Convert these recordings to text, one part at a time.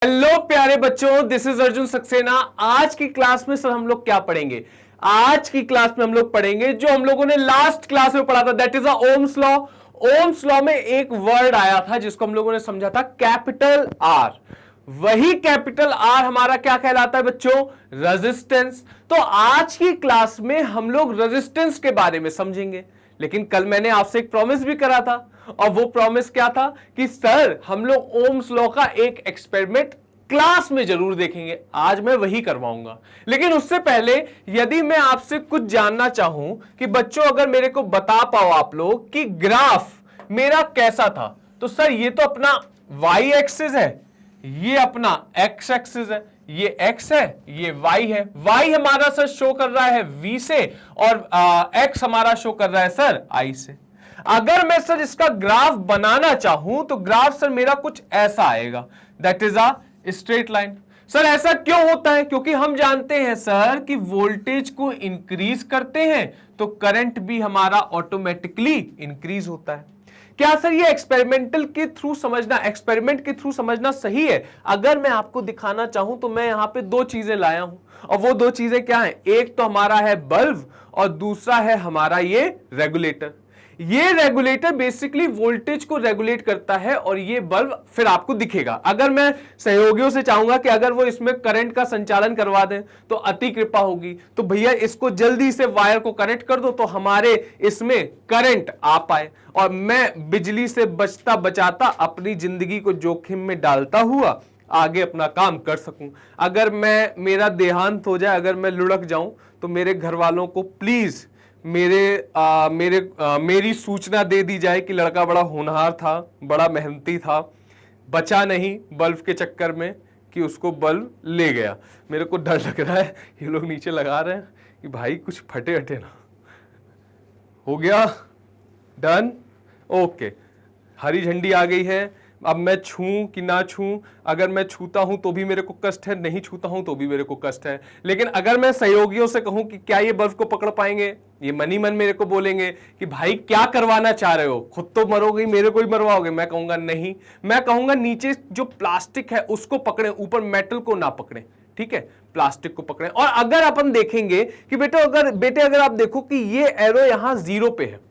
Hello प्यारे बच्चों, this is Arjun Saxena. आज की क्लास में सर हम लोग क्या पढ़ेंगे? आज की क्लास में हम लोग पढ़ेंगे जो हम लोगों ने लास्ट क्लास में पढ़ा था, that is Ohm's law. Ohm's law में एक वर्ड आया था जिसको हम लोगों ने समझा था कैपिटल आर। वही कैपिटल आर हमारा क्या कहलाता है बच्चों? रेजिस्टेंस। तो आज की क्लास में हम लोग रेजिस्टेंस के बारे में समझेंगे। लेकिन कल मैंने आपसे एक प्रॉमिस भी करा था, और वो प्रॉमिस क्या था कि सर हम लोग ओम्स लॉ का एक एक्सपेरिमेंट क्लास में जरूर देखेंगे। आज मैं वही करवाऊंगा। लेकिन उससे पहले यदि मैं आपसे कुछ जानना चाहूं कि बच्चों अगर मेरे को बता पाओ आप लोग कि ग्राफ मेरा कैसा था, तो सर ये तो अपना वाई एक्सिस है, ये अपना एक्स एक्सिस है, ये x है, ये y है। y हमारा सर शो कर रहा है v से, और x हमारा शो कर रहा है सर i से। अगर मैं सर इसका ग्राफ बनाना चाहूं तो ग्राफ सर मेरा कुछ ऐसा आएगा, that is a straight line. Sir ऐसा क्यों होता है? क्योंकि हम जानते हैं सर कि वोल्टेज को इंक्रीज करते हैं तो करंट भी हमारा ऑटोमेटिकली इंक्रीज होता है। क्या सर ये एक्सपेरिमेंटल के थ्रू समझना, एक्सपेरिमेंट के थ्रू समझना सही है? अगर मैं आपको दिखाना चाहूं तो मैं यहां पे दो चीजें लाया हूं, और वो दो चीजें क्या हैं? एक तो हमारा है बल्ब और दूसरा है हमारा ये रेगुलेटर। ये रेगुलेटर बेसिकली वोल्टेज को रेगुलेट करता है और ये बल्ब फिर आपको दिखेगा। अगर मैं सहयोगियों से चाहूंगा कि अगर वो इसमें करंट का संचालन करवा दें तो अति कृपा होगी। तो भैया इसको जल्दी से वायर को कनेक्ट कर दो तो हमारे इसमें करंट आ पाए और मैं बिजली से बचता बचाता अपनी जिंदगी को जोखिम में डालता हुआ आगे अपना काम कर सकूं। अगर मेरा देहांत हो जाए, अगर मैं लुढ़क जाऊं, तो मेरे घर वालों को प्लीज मेरी सूचना दे दी जाए कि लड़का बड़ा होनहार था, बड़ा मेहनती था, बचा नहीं बल्ब के चक्कर में कि उसको बल्ब ले गया। मेरे को डर लग रहा है, ये लोग नीचे लगा रहे हैं कि भाई कुछ फटे हटे ना। हो गया? डन? ओके, हरी झंडी आ गई है। अब मैं छूं कि ना छूं? अगर मैं छूता हूं तो भी मेरे को कष्ट है, नहीं छूता हूं तो भी मेरे को कष्ट है। लेकिन अगर मैं सहयोगियों से कहूं कि क्या ये बल्ब को पकड़ पाएंगे, ये मन ही मन मेरे को बोलेंगे कि भाई क्या करवाना चाह रहे हो, खुद तो मरोगे, मेरे को ही मरवाओगे। मैं कहूंगा नहीं, मैं कहूंगा नीचे जो प्लास्टिक है उसको पकड़े, ऊपर मेटल को ना पकड़े। ठीक है, प्लास्टिक को पकड़े। और अगर अपन देखेंगे कि बेटे अगर आप देखो कि ये एरो यहां 0 पे है,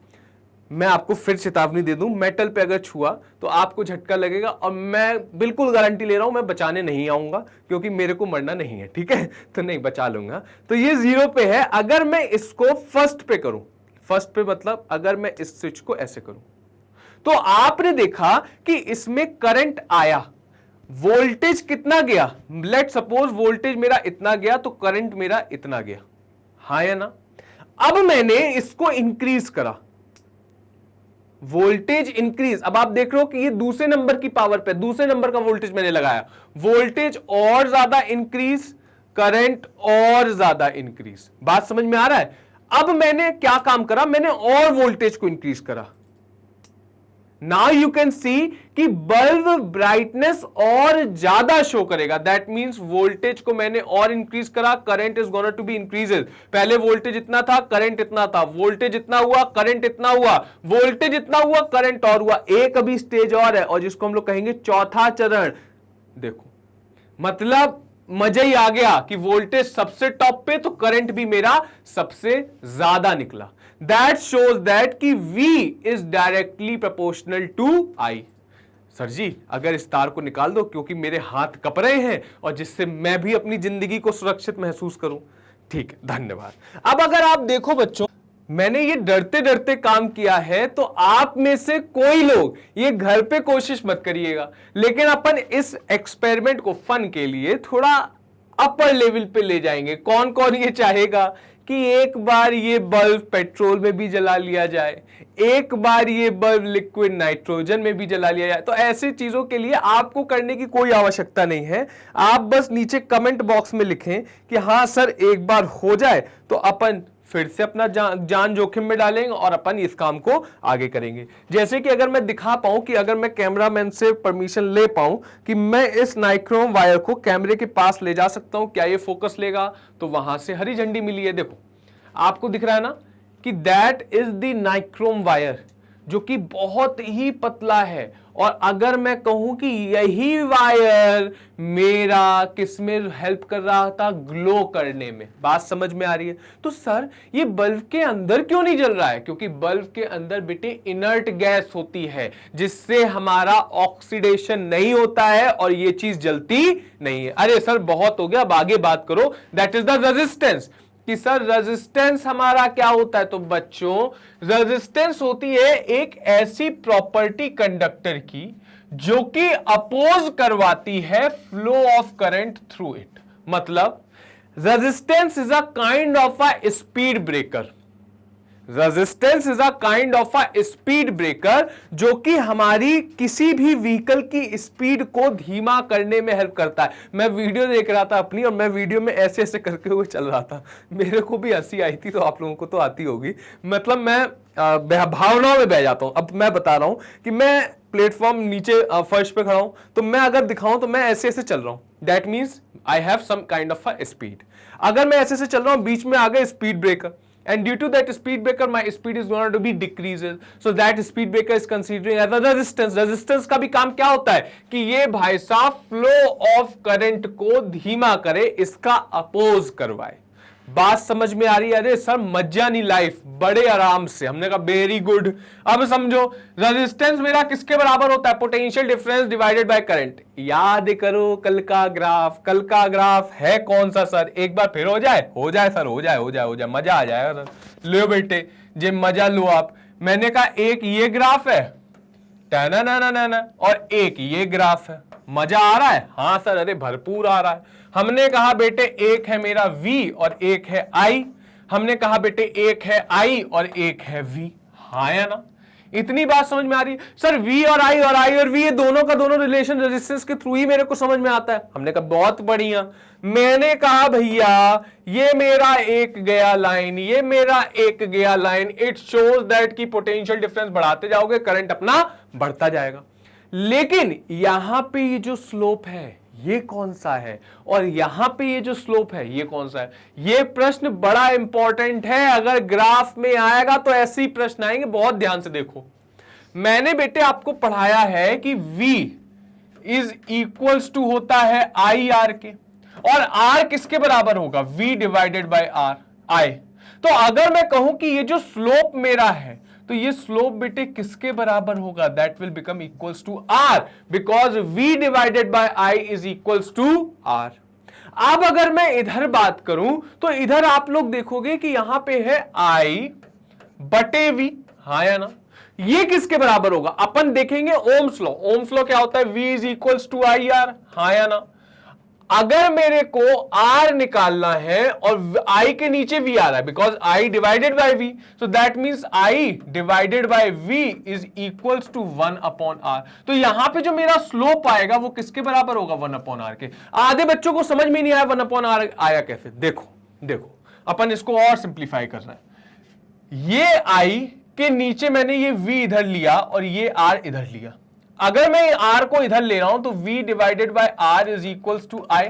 मैं आपको फिर चेतावनी दे दूं, मेटल पे अगर छुआ तो आपको झटका लगेगा, और मैं बिल्कुल गारंटी ले रहा हूं मैं बचाने नहीं आऊंगा क्योंकि मेरे को मरना नहीं है। ठीक है, तो नहीं बचा लूंगा। तो ये 0 पे है। अगर मैं इसको फर्स्ट पे करूं, फर्स्ट पे मतलब अगर मैं इस स्विच को ऐसे करूं, तो आपने देखा कि इसमें करंट आया। वोल्टेज कितना गया? लेट सपोज वोल्टेज मेरा इतना गया तो करंट मेरा इतना गया, हाँ या ना? अब मैंने इसको इंक्रीज करा, वोल्टेज इंक्रीज। अब आप देख रहे हो कि ये दूसरे नंबर की पावर पे, दूसरे नंबर का वोल्टेज मैंने लगाया, वोल्टेज और ज्यादा इंक्रीज, करंट और ज्यादा इंक्रीज। बात समझ में आ रहा है? अब मैंने क्या काम करा? मैंने और वोल्टेज को इंक्रीज करा। नाउ यू कैन सी कि बल्ब ब्राइटनेस और ज्यादा शो करेगा। दैट मींस वोल्टेज को मैंने और इंक्रीज करा, current is gonna to be increases. पहले वोल्टेज इतना था, करंट इतना था, वोल्टेज इतना हुआ, करंट इतना हुआ, वोल्टेज इतना हुआ, करंट और हुआ। एक अभी स्टेज और है, और जिसको हम लोग कहेंगे चौथा चरण। देखो, मतलब मजा ही आ गया कि वोल्टेज सबसे टॉप पे तो करंट भी मेरा सबसे ज्यादा निकला। दैट शोज दैट कि V is directly proportional to I। Sir ji अगर इस तार को निकाल दो, क्योंकि मेरे हाथ कप रहे हैं और जिससे मैं भी अपनी जिंदगी को सुरक्षित महसूस करूं। ठीक है, धन्यवाद। अब अगर आप देखो बच्चों, मैंने ये डरते डरते काम किया है, तो आप में से कोई लोग ये घर पे कोशिश मत करिएगा, लेकिन अपन इस एक्सपेरिमेंट को फन के लिए थोड़ा अपर लेवल पे ले जाएंगे। कौन कौन ये चाहेगा कि एक बार ये बल्ब पेट्रोल में भी जला लिया जाए, एक बार ये बल्ब लिक्विड नाइट्रोजन में भी जला लिया जाए? तो ऐसी चीजों के लिए आपको करने की कोई आवश्यकता नहीं है। आप बस नीचे कमेंट बॉक्स में लिखें कि हाँ सर एक बार हो जाए तो अपन फिर से अपना जान जोखिम में डालेंगे और अपन इस काम को आगे करेंगे। जैसे कि अगर मैं दिखा पाऊं कि अगर मैं कैमरामैन से परमिशन ले पाऊं कि मैं इस नाइक्रोम वायर को कैमरे के पास ले जा सकता हूं, क्या ये फोकस लेगा? तो वहां से हरी झंडी मिली है। देखो आपको दिख रहा है ना कि that is the nichrome wire, जो कि बहुत ही पतला है, और अगर मैं कहूं कि यही वायर मेरा किस में हेल्प कर रहा था, ग्लो करने में। बात समझ में आ रही है? तो सर ये बल्ब के अंदर क्यों नहीं जल रहा है? क्योंकि बल्ब के अंदर बेटे इनर्ट गैस होती है, जिससे हमारा ऑक्सीडेशन नहीं होता है और ये चीज जलती नहीं है। अरे सर बहुत हो गया, अब आगे बात करो। That is the resistance. कि सर रेजिस्टेंस हमारा क्या होता है? तो बच्चों रेजिस्टेंस होती है एक ऐसी प्रॉपर्टी कंडक्टर की जो कि अपोज करवाती है flow of current through it. मतलब resistance is a kind of a speed breaker. Resistance is a kind of a speed breaker, जो कि हमारी किसी भी व्हीकल की स्पीड को धीमा करने में हेल्प करता है। मैं वीडियो देख रहा था अपनी, और मैं वीडियो में ऐसे ऐसे करके हुए चल रहा था, मेरे को भी हंसी आई थी, तो आप लोगों को तो आती होगी। मतलब मैं भावनाओं में बह जाता हूं। अब मैं बता रहा हूं कि मैं प्लेटफॉर्म नीचे फर्श पे खड़ा हूं, तो मैं अगर दिखाऊं तो मैं ऐसे ऐसे चल रहा हूं, that means I have some kind of a speed. अगर मैं ऐसे ऐसे चल रहा हूं, बीच में आ गए speed breaker, and due to that speed breaker my speed is going to be decreases, so that speed breaker is considering as a resistance। resistance का भी काम क्या होता है कि ये भाई साहब फ्लो ऑफ करंट को धीमा करे, इसका अपोज करवाए। बात समझ में आ रही है? अरे सर मजा नहीं लाइफ, बड़े आराम से। हमने कहा वेरी गुड। अब समझो रेजिस्टेंस मेरा किसके बराबर होता है? Potential difference divided by current. याद करो कल का ग्राफ। कल का ग्राफ है कौन सा सर? एक बार फिर हो जाए? हो जाए सर, हो जाए हो जाए हो जाए, मजा आ जाएगा सर। लो बेटे जे मजा लो आप। मैंने कहा एक ये ग्राफ है ना, और एक ये ग्राफ है। मजा आ रहा है? हाँ सर, अरे भरपूर आ रहा है। हमने कहा बेटे एक है मेरा V और एक है I। हमने कहा बेटे एक है I और एक है V। हाँ या ना? इतनी बात समझ में आ रही है? सर V और I और V ये दोनों का दोनों रिलेशन रेजिस्टेंस के थ्रू ही मेरे को समझ में आता है। हमने कहा बहुत बढ़िया। मैंने कहा भैया ये मेरा एक गया लाइन, ये मेरा एक गया लाइन, इट शोज दैट की पोटेंशियल डिफरेंस बढ़ाते जाओगे, करंट अपना बढ़ता जाएगा। लेकिन यहां पे ये जो स्लोप है ये कौन सा है, और यहां पे ये जो स्लोप है ये कौन सा है? ये प्रश्न बड़ा इंपॉर्टेंट है। अगर ग्राफ में आएगा तो ऐसे ही प्रश्न आएंगे, बहुत ध्यान से देखो। मैंने बेटे आपको पढ़ाया है कि V इज इक्वल्स टू होता है आई आर के, और R किसके बराबर होगा? V divided by R I। तो अगर मैं कहूं कि ये जो स्लोप मेरा है, तो ये स्लोप बेटे किसके बराबर होगा? That will become equals to R, because V divided by I is equals to R। अब अगर मैं इधर बात करूं तो इधर आप लोग देखोगे कि यहां पे है I बटे V। हाँ या ना? ये किसके बराबर होगा? अपन देखेंगे ओम्स लॉ। ओम्स लॉ क्या होता है? V is equals to I R. हाँ या ना? अगर मेरे को R निकालना है और I के नीचे V आ रहा है, because I divided by V, so that means I divided by V is equals to 1 upon R। तो यहां पे जो मेरा स्लोप आएगा वो किसके बराबर होगा? 1 अपॉन R के। आधे बच्चों को समझ में नहीं आया 1 अपॉन R आया कैसे। देखो देखो, अपन इसको और सिंप्लीफाई कर रहे हैं। ये I के नीचे मैंने ये V इधर लिया और ये R इधर लिया। अगर मैं R को इधर ले रहा हूं तो V divided by R is equals to I,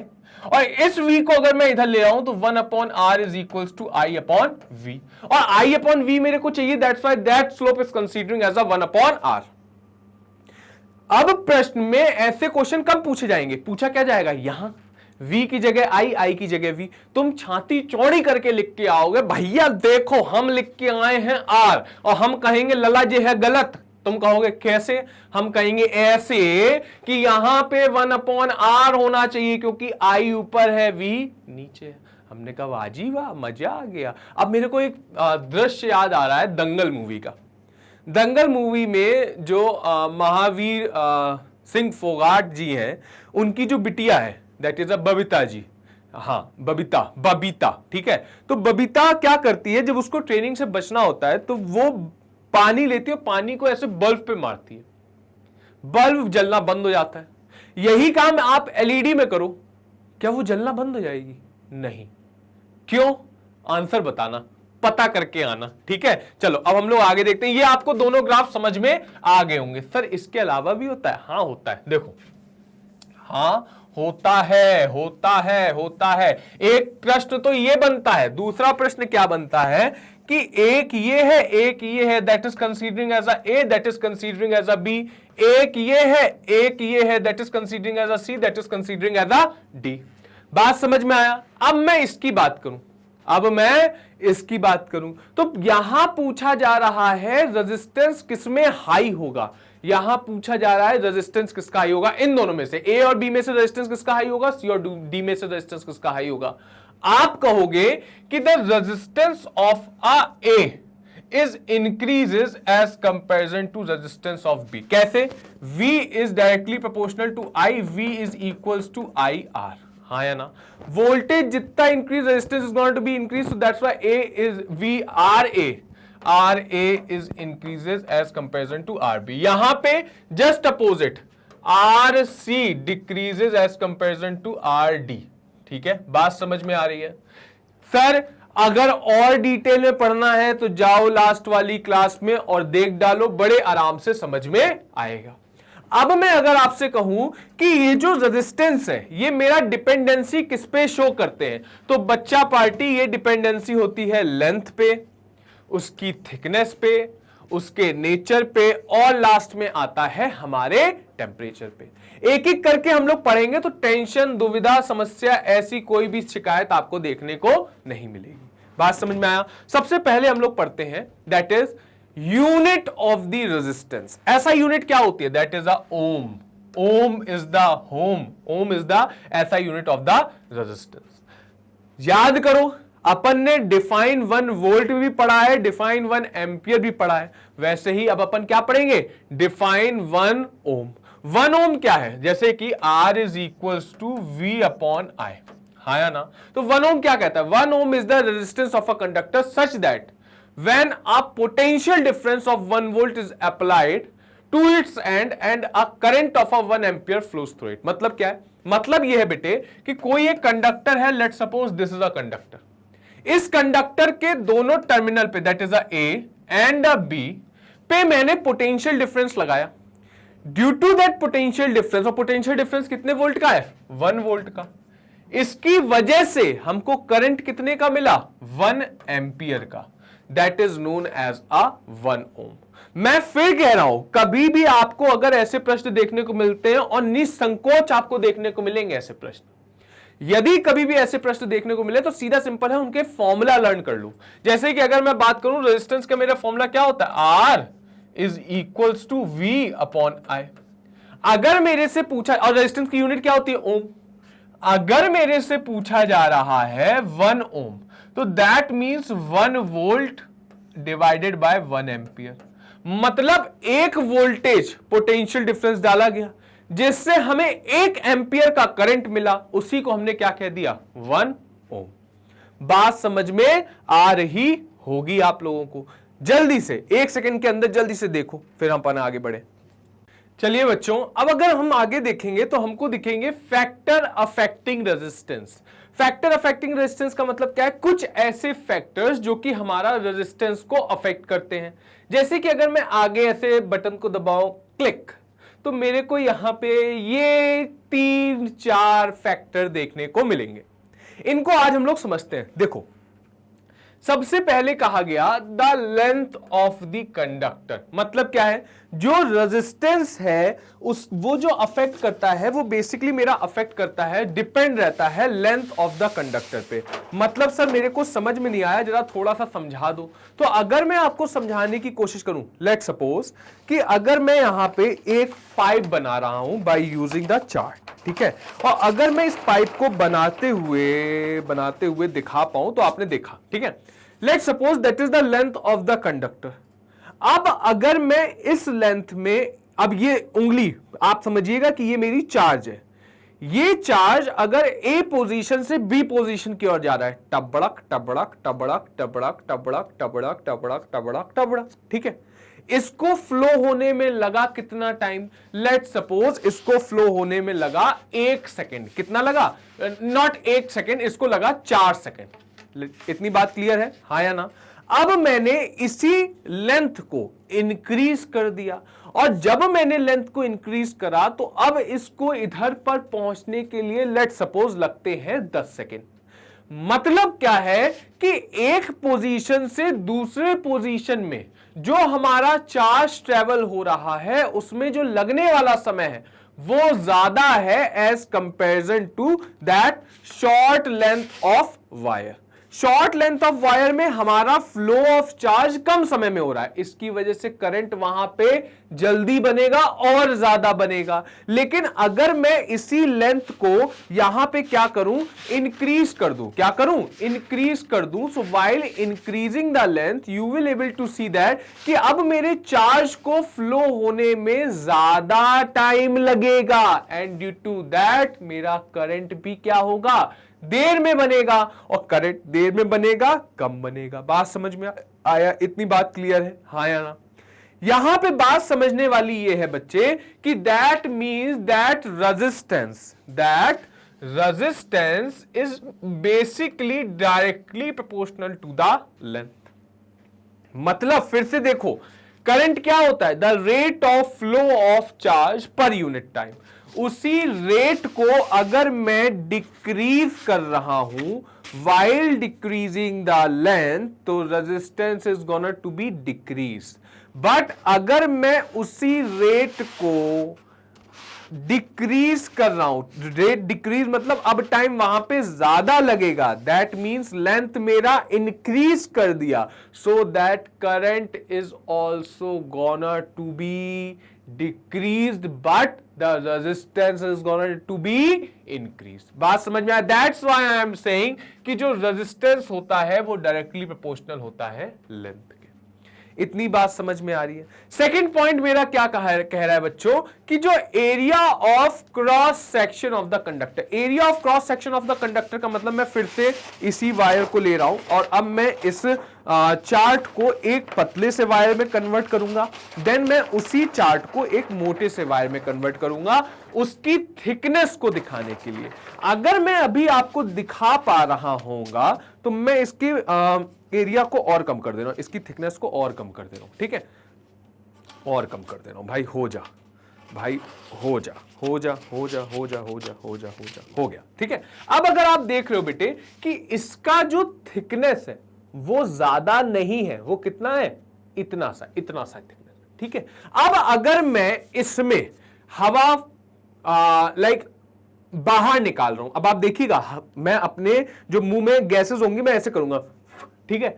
और इस V को अगर मैं इधर ले रहा हूं तो 1 upon R is equals to I upon V, और I अपॉन V मेरे को चाहिए, that's why that slope is considering as a 1 upon R। अब प्रश्न में ऐसे क्वेश्चन कम पूछे जाएंगे। पूछा क्या जाएगा? यहां V की जगह I की जगह V। तुम छाती चौड़ी करके लिख के आओगे, भैया देखो हम लिख के आए हैं R, और हम कहेंगे लला जी है गलत। तुम कहोगे कैसे? हम कहेंगे ऐसे कि यहां पे 1 अपॉन R होना चाहिए, क्योंकि I ऊपर है V नीचे है। हमने कहा वाजी वाह, मजा आ गया। अब मेरे को एक दृश्य याद आ रहा है दंगल मूवी का। दंगल मूवी में जो महावीर सिंह फोगाट जी हैं, उनकी जो बिटिया है दैट इज अ बबीता जी। हाँ बबीता, ठीक है। तो बबीता क्या करती है, जब उसको ट्रेनिंग से बचना होता है तो वो पानी लेती है, पानी को ऐसे बल्ब पे मारती है, बल्ब जलना बंद हो जाता है। यही काम आप एलईडी में करो, क्या वो जलना बंद हो जाएगी? नहीं। क्यों? आंसर बताना, पता करके आना, ठीक है। चलो अब हम लोग आगे देखते हैं। ये आपको दोनों ग्राफ समझ में आ गए होंगे। सर इसके अलावा भी होता है? हाँ होता है। देखो, हाँ होता है। एक प्रश्न तो ये बनता है। दूसरा प्रश्न क्या बनता है कि एक ये है, एक ये है, that is considering as a A, that is considering as a B, एक ये है, एक ये है, that is considering as a C, that is considering as a D. बात समझ में आया? अब मैं इसकी बात करूं, तो यहां पूछा जा रहा है रेजिस्टेंस किसमें हाई होगा, यहां पूछा जा रहा है रेजिस्टेंस किसका हाई होगा, इन दोनों में से, ए और बी में से रेजिस्टेंस किसका हाई होगा, सी और डी में से रेजिस्टेंस किसका हाई होगा। आप कहोगे कि the resistance of a A is increases as comparison to resistance of B। कैसे? V is directly proportional to I, V is equals to IR। हाँ या ना? वोल्टेज जितना increase, resistance is going to be increase, so that's why A is RA is increases as comparison to RB। यहां पे just opposite RC decreases as comparison to RD। ठीक है, बात समझ में आ रही है? सर अगर और डिटेल में पढ़ना है तो जाओ लास्ट वाली क्लास में और देख डालो, बड़े आराम से समझ में आएगा। अब मैं अगर आपसे कहूं कि ये जो रेजिस्टेंस है ये मेरा डिपेंडेंसी किस पे शो करते हैं, तो बच्चा पार्टी ये डिपेंडेंसी होती है लेंथ पे, उसकी थिकनेस पे, उसके नेचर पे, और लास्ट में आता है हमारे टेम्परेचर पे। एक एक करके हम लोग पढ़ेंगे तो टेंशन, दुविधा, समस्या, ऐसी कोई भी शिकायत आपको देखने को नहीं मिलेगी। बात समझ में आया? सबसे पहले हम लोग पढ़ते हैं that is unit of the resistance. ऐसा यूनिट क्या होती है? That is a ohm. Ohm is the ऐसा यूनिट ऑफ द रेजिस्टेंस। याद करो, अपन ने डिफाइन 1 वोल्ट भी पढ़ा है, डिफाइन 1 एम्पियर भी पढ़ा है, वैसे ही अब अपन क्या पढ़ेंगे? डिफाइन 1 ओम। 1 ओम क्या है? जैसे कि R is equals to V upon I। हाँ या ना? तो 1 ओम क्या कहता है? 1 ohm is the resistance of a conductor such that when a potential difference of 1 volt is applied to its end a current of a 1 ampere flows through it. मतलब क्या है? मतलब यह है बेटे कि कोई एक कंडक्टर है, let's suppose this is a conductor. इस कंडक्टर के दोनों टर्मिनल पे, that is a A and a B पे मैंने पोटेंशियल डिफरेंस लगाया। Due to that potential difference, और पोटेंशियल डिफरेंस कितने वोल्ट का है? 1 वोल्ट का। इसकी वजह से हमको करंट कितने का मिला? 1 एम्पियर का। That is known as a 1 ohm. मैं फिर कह रहा हूं, कभी भी आपको अगर ऐसे प्रश्न देखने को मिलते हैं, और निसंकोच आपको देखने को मिलेंगे ऐसे प्रश्न, यदि कभी भी ऐसे प्रश्न देखने को मिले तो सीधा सिंपल है, उनके फॉर्मूला लर्न कर लो। जैसे कि अगर मैं बात करूं रेजिस्टेंस का, मेरा फॉर्मूला क्या होता है? R is equals to V upon I। अगर मेरे से पूछा, और रेजिस्टेंस की यूनिट क्या होती है? ओम। अगर मेरे से पूछा जा रहा है 1 ओम, तो that means 1 volt divided by 1 ampere. मतलब एक वोल्टेज पोटेंशियल डिफरेंस डाला गया जिससे हमें 1 एम्पियर का करंट मिला, उसी को हमने क्या कह दिया? 1 ओम। बात समझ में आ रही होगी आप लोगों को? जल्दी से 1 सेकंड के अंदर जल्दी से देखो, फिर हम अपना आगे बढ़े। चलिए बच्चों, अब अगर हम आगे देखेंगे तो हमको दिखेंगे factor affecting resistance. Factor affecting resistance का मतलब क्या है? कुछ ऐसे फैक्टर्स जो कि हमारा रेजिस्टेंस को अफेक्ट करते हैं। जैसे कि अगर मैं आगे ऐसे बटन को दबाऊं, क्लिक, तो मेरे को यहां पे ये 3-4 फैक्टर देखने को मिलेंगे। इनको आज हम लोग समझते हैं। देखो, सबसे पहले कहा गया the length of the conductor. मतलब क्या है? जो रेजिस्टेंस है वो जो अफेक्ट करता है, वो बेसिकली मेरा अफेक्ट करता है, डिपेंड रहता है लेंथ ऑफ द कंडक्टर पे। मतलब सर मेरे को समझ में नहीं आया, जरा थोड़ा सा समझा दो। तो अगर मैं आपको समझाने की कोशिश करूं, लेट्स सपोज कि अगर मैं यहां पे एक पाइप बना रहा हूं बाय यूजिंग द चार्ट, ठीक है, और अगर मैं इस पाइप को बनाते हुए दिखा पाऊं तो आपने देखा, ठीक है। Let's suppose that is the length of the conductor. अब अगर मैं इस लेंथ में, अब ये उंगली आप समझिएगा कि ये मेरी चार्ज है, ये चार्ज अगर ए पोजीशन से बी पोजीशन की ओर जा रहा है, टबड़क टबड़क टबड़क टबड़क टबड़क टबड़क टबड़क टबड़क टबड़क, ठीक है, इसको फ्लो होने में लगा कितना टाइम? लेट्स सपोज इसको फ्लो होने में लगा 1 सेकेंड। कितना लगा? नॉट 1 सेकेंड, इसको लगा 4 सेकेंड। इतनी बात क्लियर है? हाँ या ना? अब मैंने इसी लेंथ को इंक्रीज कर दिया, और जब मैंने लेंथ को इंक्रीज करा तो अब इसको इधर पर पहुंचने के लिए लेट्स सपोज लगते हैं 10 सेकेंड। मतलब क्या है कि एक पोजीशन से दूसरे पोजीशन में जो हमारा चार्ज ट्रेवल हो रहा है उसमें जो लगने वाला समय है वो ज्यादा है as comparison to that short length of wire. Short length of wire में हमारा फ्लो ऑफ चार्ज कम समय में हो रहा है, इसकी वजह से करंट वहां पे जल्दी बनेगा और ज्यादा बनेगा। लेकिन अगर मैं इसी लेंथ को यहां पे क्या करूं, इंक्रीज कर दूं, क्या करूं, इंक्रीज कर दूं। So while increasing the length you will able to see that कि अब मेरे चार्ज को फ्लो होने में ज्यादा टाइम लगेगा एंड ड्यू टू दैट मेरा करंट भी क्या होगा, देर में बनेगा, और करंट देर में बनेगा, कम बनेगा। बात समझ में आया? इतनी बात क्लियर है, हाँ या ना? यहां पे बात समझने वाली ये है बच्चे कि that means that resistance is basically directly proportional to the length. मतलब फिर से देखो, करंट क्या होता है, the rate of flow of charge per unit time. उसी रेट को अगर मैं डिक्रीज कर रहा हूं while decreasing the length, तो resistance is gonna to be decrease. But अगर मैं उसी रेट को डिक्रीज कर रहा हूं, रेट डिक्रीज मतलब अब टाइम वहां पे ज्यादा लगेगा, दैट मींस लेंथ मेरा इंक्रीज कर दिया, so that current is also gonna to be decreased but the resistance is going to be increased। बात समझ में आया? That's why I am saying कि जो resistance होता है वो directly proportional होता है length के। इतनी बात समझ में आ रही है? सेकंड पॉइंट मेरा क्या कह रहा है बच्चों कि जो area of cross section of the conductor, area of cross section of the conductor का मतलब मैं फिर से इसी वायर को ले रहा हूं और अब मैं इस चार्ट को एक पतले से वायर में कन्वर्ट करूंगा, देन मैं उसी चार्ट को एक मोटे से वायर में कन्वर्ट करूंगा उसकी थिकनेस को दिखाने के लिए। अगर मैं अभी आपको दिखा पा रहा होऊंगा तो मैं इसकी एरिया को और कम कर दे रहा हूं, इसकी थिकनेस को और कम कर दे रहा हूं, ठीक है, और कम कर दे रहा हूं। भाई हो जा, भाई हो जा, हो जा, हो जा, हो जा, हो जा, हो जा, हो जा, हो गया, ठीक है। अब अगर आप देख रहे हो बेटे कि इसका जो थिकनेस है वो ज्यादा नहीं है, वो कितना है, इतना सा थिकनेस, ठीक है। अब अगर मैं इसमें हवा बाहर निकाल रहा हूं, अब आप देखिएगा मैं अपने जो मुंह में गैसेस होंगी मैं ऐसे करूंगा, ठीक है।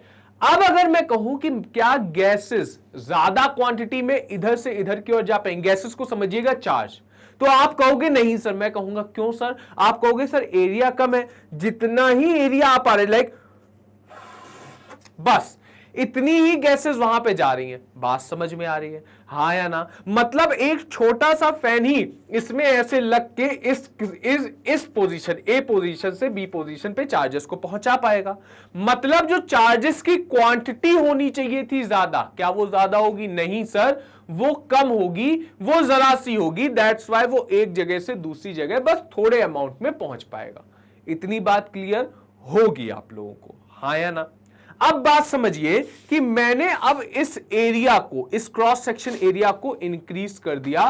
अब अगर मैं कहूं कि क्या गैसेस ज्यादा क्वांटिटी में इधर से इधर की ओर जा पाएंगे, गैसेस को समझिएगा चार्ज, तो आप कहोगे नहीं सर। मैं कहूंगा क्यों सर? आप कहोगे सर एरिया कम है, जितना ही एरिया आप आ रहे बस इतनी ही गैसेस वहां पे जा रही हैं। बात समझ में आ रही है, हाँ या ना? मतलब एक छोटा सा फैन ही इसमें ऐसे लग के इस पोजीशन ए पोजीशन से बी पोजीशन पे चार्जेस को पहुंचा पाएगा। मतलब जो चार्जेस की क्वांटिटी होनी चाहिए थी ज्यादा, क्या वो ज्यादा होगी? नहीं सर, वो कम होगी, वो जरा सी होगी। दैट्स वाई वो एक जगह से दूसरी जगह बस थोड़े अमाउंट में पहुंच पाएगा। इतनी बात क्लियर होगी आप लोगों को, हाँ या ना? अब बात समझिए कि मैंने अब इस एरिया को, इस क्रॉस सेक्शन एरिया को इंक्रीज कर दिया,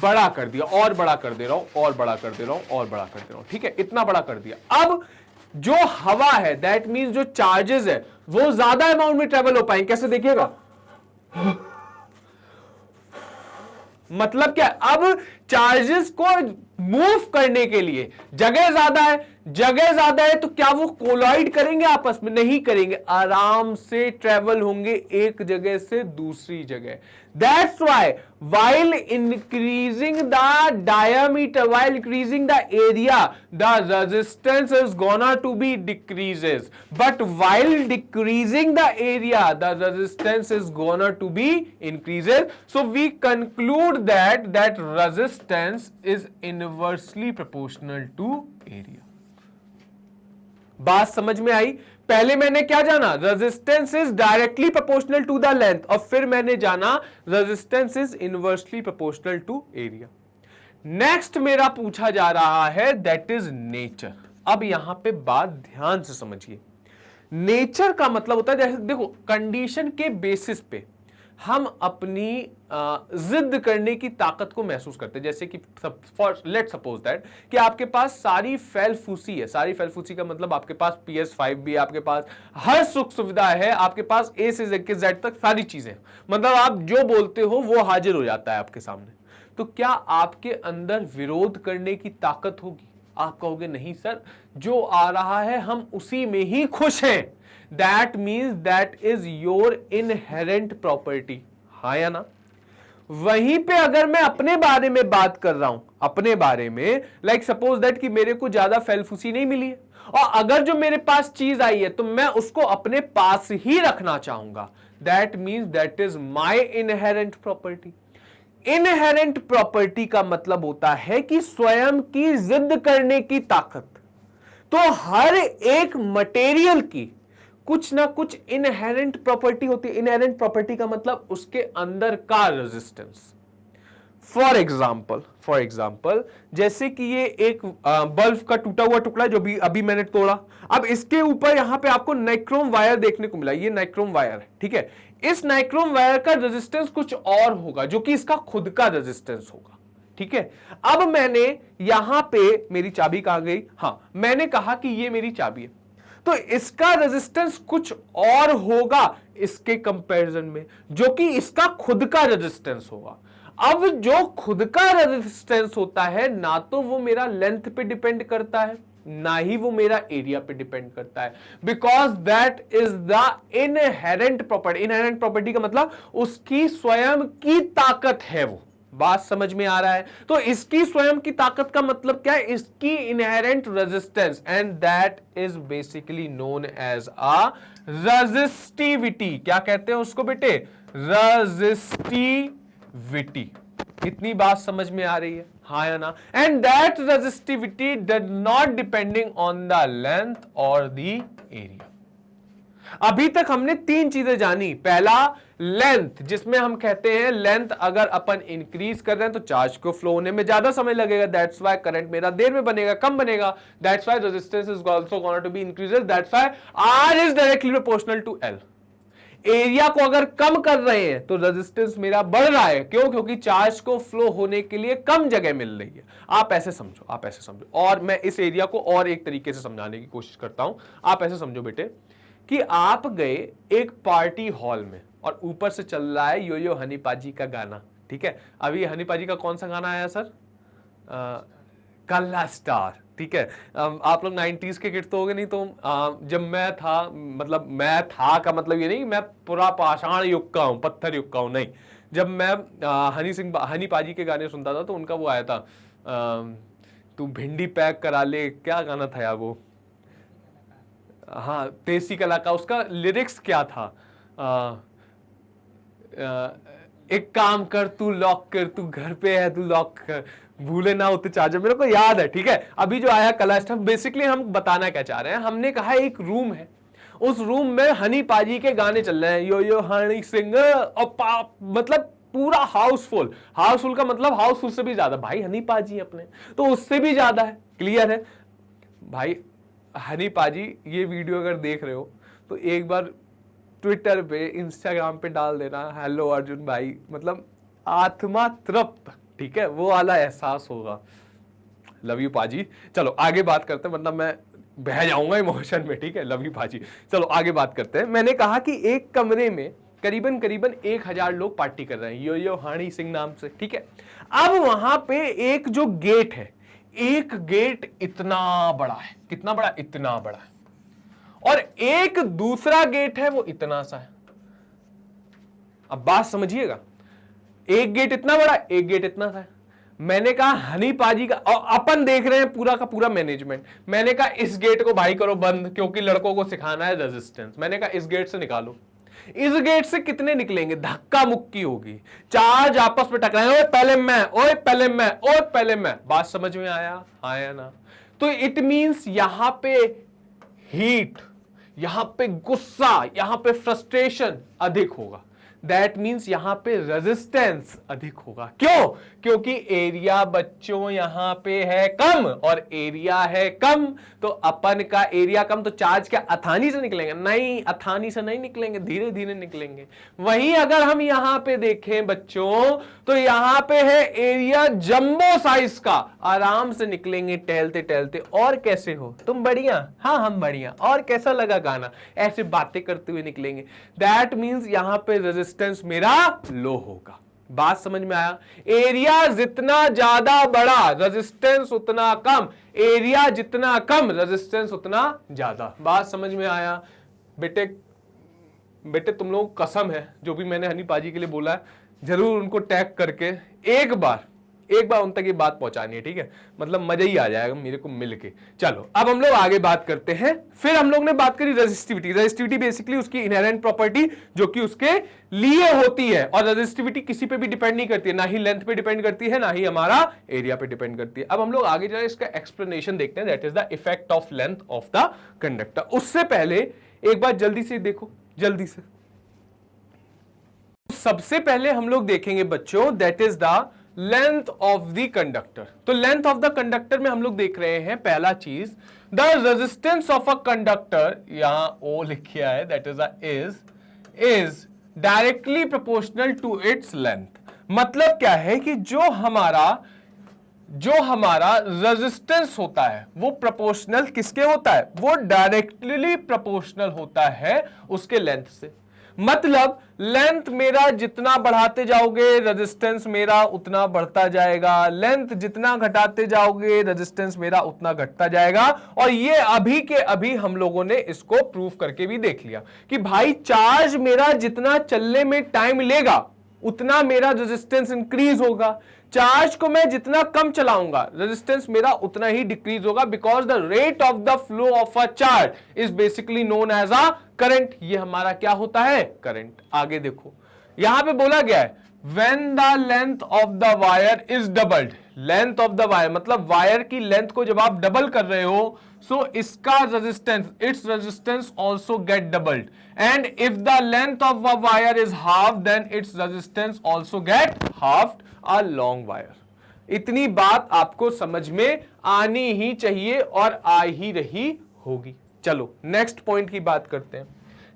बड़ा कर दिया, और बड़ा कर दे रहा हूं, और बड़ा कर दे रहा हूं, और बड़ा कर दे रहा हूं, ठीक है, इतना बड़ा कर दिया। अब जो हवा है, दैट मींस जो चार्जेस है वो ज्यादा अमाउंट में ट्रेवल हो पाएंगे। कैसे देखिएगा, मतलब क्या, अब चार्जेस को मूव करने के लिए जगह ज्यादा है, तो क्या वो कोलाइड करेंगे आपस में? नहीं करेंगे, आराम से ट्रेवल होंगे एक जगह से दूसरी जगह। That's why while increasing the diameter, while increasing the area, the resistance is gonna to be decreases, but while decreasing the area, the resistance is gonna to be increases. So we conclude that resistance is inversely proportional to area। बात समझ में आई? पहले मैंने क्या जाना, resistance is directly proportional to the length, और फिर मैंने जाना resistance is inversely proportional to area. Next मेरा पूछा जा रहा है दैट इज नेचर। अब यहां पे बात ध्यान से समझिए। नेचर का मतलब होता है, जैसे देखो कंडीशन के बेसिस पे हम अपनी जिद करने की ताकत को महसूस करते हैं। जैसे कि लेट सपोज दैट कि आपके पास सारी फैलफूसी है, सारी फैलफूसी का मतलब आपके पास PS5 भी है, आपके पास हर सुख सुविधा है, आपके पास A से Z तक सारी चीजें, मतलब आप जो बोलते हो वो हाजिर हो जाता है आपके सामने। तो क्या आपके अंदर विरोध करने की ताकत होगी? आप कहोगे नहीं सर, जो आ रहा है हम उसी में ही खुश हैं। That means that is your inherent property, हाँ या ना? वहीं पे अगर मैं अपने बारे में बात कर रहा हूं, अपने बारे में, लाइक सपोज दैट कि मेरे को ज्यादा फैलफूसी नहीं मिली है, और अगर जो मेरे पास चीज आई है तो मैं उसको अपने पास ही रखना चाहूंगा, that means that is my inherent property. Inherent property का मतलब होता है कि स्वयं की जिद करने की ताकत। तो हर एक मटेरियल की कुछ ना कुछ इनहेरेंट प्रॉपर्टी होती है। इनहेरेंट प्रॉपर्टी का मतलब उसके अंदर का रेजिस्टेंस। फॉर एग्जाम्पल जैसे कि ये एक बल्ब का टूटा हुआ टुकड़ा जो भी अभी मैंने तोड़ा, अब इसके ऊपर यहां पे आपको नाइक्रोम वायर देखने को मिला, ये नाइक्रोम वायर है, ठीक है। इस नाइक्रोम वायर का रेजिस्टेंस कुछ और होगा जो कि इसका खुद का रेजिस्टेंस होगा, ठीक है। अब मैंने यहां पे, मेरी चाबी कहां गई, हाँ, मैंने कहा कि ये मेरी चाबी है, तो इसका रेजिस्टेंस कुछ और होगा इसके कंपैरिजन में, जो कि इसका खुद का रेजिस्टेंस होगा। अब जो खुद का रेजिस्टेंस होता है, ना तो वो मेरा लेंथ पे डिपेंड करता है, ना ही वो मेरा एरिया पे डिपेंड करता है, because that is the inherent property. Inherent property का मतलब उसकी स्वयं की ताकत है वो। बात समझ में आ रहा है? तो इसकी स्वयं की ताकत का मतलब क्या है? इसकी inherent resistance, and that is basically known as a resistivity. क्या कहते हैं उसको बेटे? रेजिस्टिविटी। कितनी बात समझ में आ रही है, हाँ या ना? And that resistivity does not depending on the length और द एरिया। अभी तक हमने तीन चीजें जानी। पहला लेंथ, जिसमें हम कहते हैं लेंथ अगर अपन इंक्रीज कर रहे हैं तो चार्ज को फ्लो होने में ज्यादा समय लगेगा, दैट्स व्हाई करंट मेरा देर में बनेगा, कम बनेगा, that's why resistance is also gonna to be increases, that's why R is directly proportional to L. Area को अगर कम कर रहे हैं तो रेजिस्टेंस मेरा बढ़ रहा है, क्यों? क्योंकि चार्ज को फ्लो होने के लिए कम जगह मिल रही है। आप ऐसे समझो, आप ऐसे समझो, और मैं इस एरिया को और एक तरीके से समझाने की कोशिश करता हूं। आप ऐसे समझो बेटे कि आप गए एक पार्टी हॉल में और ऊपर से चल रहा है यो यो हनी पाजी का गाना, ठीक है। अभी हनी पाजी का कौन सा गाना आया सर? कल्ला स्टार, ठीक है। आप लोग 90s के किड तो हो गए, नहीं तो जब मैं था, मतलब मैं था का मतलब ये नहीं मैं पूरा पाषाण युग का हूं, पत्थर युग का हूं, नहीं। जब मैं हनी पाजी के गाने सुनता था तो उनका वो आया था, तू भिंडी पैक करा ले, क्या गाना था यार वो, हाँ, देसी कला का, उसका लिरिक्स क्या था? एक काम कर, तू लॉक कर, तू घर पे है, तू लॉक कर, भूले ना उते चार्जर, मेरे को याद है, ठीक है। अभी जो आया कला स्टफ, बेसिकली हम बताना क्या चाह रहे हैं, हमने कहा एक रूम है, उस रूम में हनी पाजी के गाने चल रहे हैं, यो यो हनी सिंह, और मतलब पूरा हाउसफुल। हाउसफुल का मतलब हाउसफुल से भी ज्यादा, भाई हनी पाजी अपने, तो उससे भी ज्यादा है, क्लियर है भाई? हनी पाजी ये वीडियो अगर देख रहे हो तो एक बार ट्विटर पे, इंस्टाग्राम पे डाल देना, हेलो अर्जुन भाई, मतलब आत्मा तृप्त, ठीक है, वो वाला एहसास होगा। लव यू पाजी। चलो आगे बात करते हैं, मतलब मैं बह जाऊंगा इमोशन में, ठीक है। लव यू पाजी। चलो आगे बात करते हैं। मैंने कहा कि एक कमरे में करीबन 1000 लोग पार्टी कर रहे हैं यो यो हनी सिंह नाम से, ठीक है। अब वहां पे एक जो गेट है, एक गेट इतना बड़ा है, कितना बड़ा? इतना बड़ा है, और एक दूसरा गेट है वो इतना सा है। अब बात समझिएगा, एक गेट इतना बड़ा, एक गेट इतना सा है। मैंने कहा हनी पाजी का, और अपन देख रहे हैं पूरा का पूरा मैनेजमेंट, मैंने कहा इस गेट को भाई करो बंद, क्योंकि लड़कों को सिखाना है रेजिस्टेंस। मैंने कहा इस गेट से निकालो। इस गेट से कितने निकलेंगे? धक्का मुक्की होगी, चार्ज आपस में टकराएंगे, ओए पहले मैं, ओए पहले मैं, ओए पहले मैं। बात समझ में आया ना? तो इट मींस यहां पे हीट, यहां पे गुस्सा, यहां पे फ्रस्ट्रेशन अधिक होगा। दैट मींस यहां पे रेजिस्टेंस अधिक होगा। क्यों? क्योंकि एरिया बच्चों यहां पे है कम और एरिया है कम, तो अपन का एरिया कम, तो चार्ज क्या आसानी से निकलेंगे? नहीं, आसानी से नहीं निकलेंगे, धीरे धीरे निकलेंगे। वहीं अगर हम यहां पे देखें बच्चों तो यहां पे है एरिया जंबो साइज का, आराम से निकलेंगे टहलते टहलते। और कैसे हो तुम? बढ़िया। हाँ हम बढ़िया। और कैसा लगा गाना? ऐसे बातें करते हुए निकलेंगे। दैट मींस यहां पे रेजिस्टेंस मेरा लो होगा। बात समझ में आया? एरिया जितना ज्यादा बड़ा रेजिस्टेंस उतना कम, एरिया जितना कम रेजिस्टेंस उतना ज्यादा। बात समझ में आया? बेटे बेटे तुम लोगों को कसम है, जो भी मैंने हनी पाजी के लिए बोला है जरूर उनको टैग करके एक बार उन तक ये बात पहुंचानी है, ठीक है? मतलब मजा ही आ जाएगा मेरे को मिलके। चलो अब हम लोग आगे बात करते हैं। फिर हम लोग ने बात करी रेजिस्टिविटी। रेजिस्टिविटी बेसिकली उसकी इनहेरेंट प्रॉपर्टी जो कि उसके लिए होती है, और रेजिस्टिविटी किसी पे भी डिपेंड नहीं करती है, ना ही लेंथ पे डिपेंड करती है, ना ही हमारा एरिया पे डिपेंड करती है। अब हम लोग आगे जाए इसका एक्सप्लेनेशन देखते हैं, that is the effect of length of the conductor. उससे पहले एक बात जल्दी से देखो, जल्दी से। सबसे पहले हम लोग देखेंगे बच्चों that is the length of the conductor. तो लेंथ ऑफ द कंडक्टर में हम लोग देख रहे हैं पहला चीज, the resistance of a conductor, यहां ओ लिखा है, that is directly proportional to its length. मतलब क्या है कि जो हमारा रेजिस्टेंस होता है वो प्रोपोर्शनल किसके होता है? वो डायरेक्टली प्रोपोर्शनल होता है उसके लेंथ से। मतलब लेंथ मेरा जितना बढ़ाते जाओगे रेजिस्टेंस मेरा उतना बढ़ता जाएगा, लेंथ जितना घटाते जाओगे रेजिस्टेंस मेरा उतना घटता जाएगा। और ये अभी के अभी हम लोगों ने इसको प्रूव करके भी देख लिया कि भाई चार्ज मेरा जितना चलने में टाइम लेगा उतना मेरा रेजिस्टेंस इंक्रीज होगा, चार्ज को मैं जितना कम चलाऊंगा रेजिस्टेंस मेरा उतना ही डिक्रीज होगा, because the rate of the flow of a charge is basically known as a current. ये हमारा क्या होता है? करंट। आगे देखो यहां पे बोला गया है when the length of the wire is doubled. Length of the wire मतलब वायर की लेंथ को जब आप डबल कर रहे हो, सो इसका resistance, its resistance also get doubled, and if the length of a wire is half then its resistance also get halved a long wire. इतनी बात आपको समझ में आनी ही चाहिए और आ ही रही होगी। चलो नेक्स्ट पॉइंट की बात करते हैं।